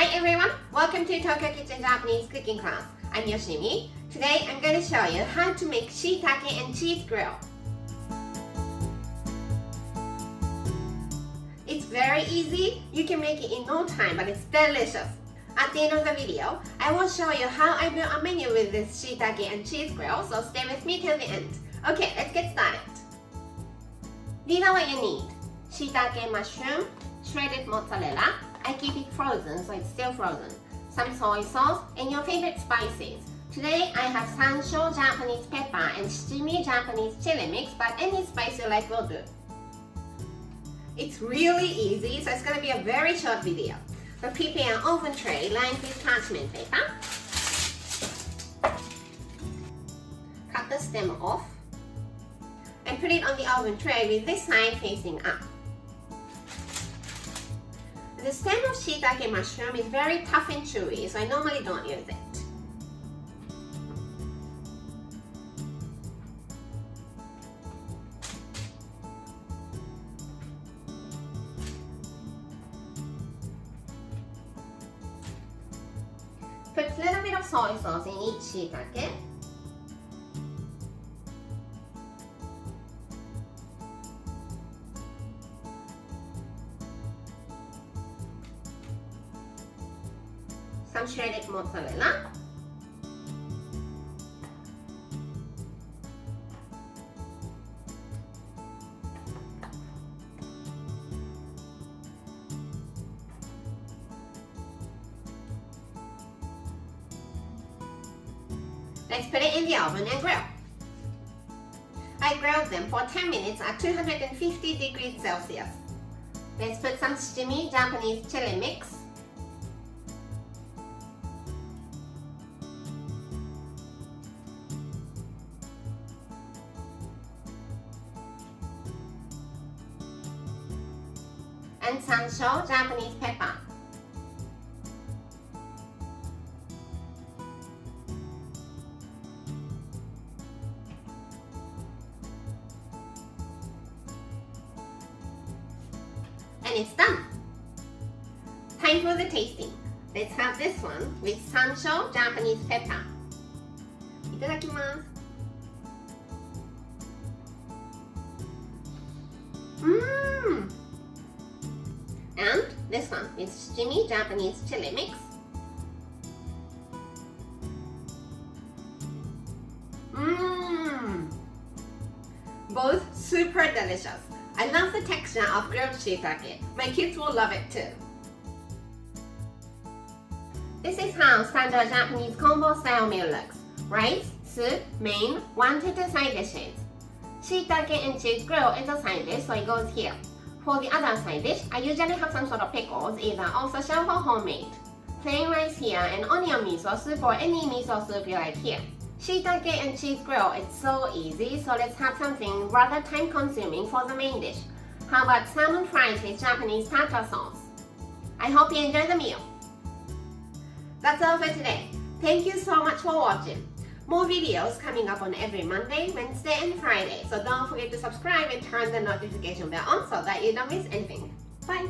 Hi everyone, welcome to Tokyo Kitchen Japanese cooking class. I'm Yoshimi. Today I'm going to show you how to make shiitake and cheese grill. It's very easy, you can make it in no time, but it's delicious. At the end of the video, I will show you how I built a menu with this shiitake and cheese grill, so stay with me till the end. Okay, let's get started. These are what you need. Shiitake mushroom, shredded mozzarella. I keep it frozen, so it's still frozen. Some soy sauce, and your favorite spices. Today I have sansho Japanese pepper and shichimi Japanese chili mix, but any spice you like will do. It's really easy, so it's going to be a very short video. So prepare an oven tray lined with parchment paper. Cut the stem off and put it on the oven tray with this side facing up. The stem of shiitake mushroom is very tough and chewy, so I normally don't use it. Put a little bit of soy sauce in each shiitake. Some shredded mozzarella. Let's put it in the oven and grill. I grilled them for 10 minutes at 250 degrees Celsius. Let's put some shichimi Japanese chili mix. And sansho Japanese pepper. And it's done. Time for the tasting. Let's have this one with sansho Japanese pepper. いただきます。And this one is shichimi Japanese chili mix. Both super delicious. I love the texture of grilled shiitake. My kids will love it too. This is how standard Japanese combo style meal looks. Rice, soup, main, 1 to 2 side dishes. Shiitake and cheese grill is a side dish, so it goes here. For the other side dish, I usually have some sort of pickles, either off-the-shelf or homemade. Plain rice here and onion miso soup or any miso soup you like here. Shiitake and cheese grill is so easy, so let's have something rather time-consuming for the main dish. How about salmon fries with Japanese tartar sauce? I hope you enjoy the meal. That's all for today. Thank you so much for watching. More videos coming up on every Monday, Wednesday, and Friday, so don't forget to subscribe and turn the notification bell on so that you don't miss anything. Bye!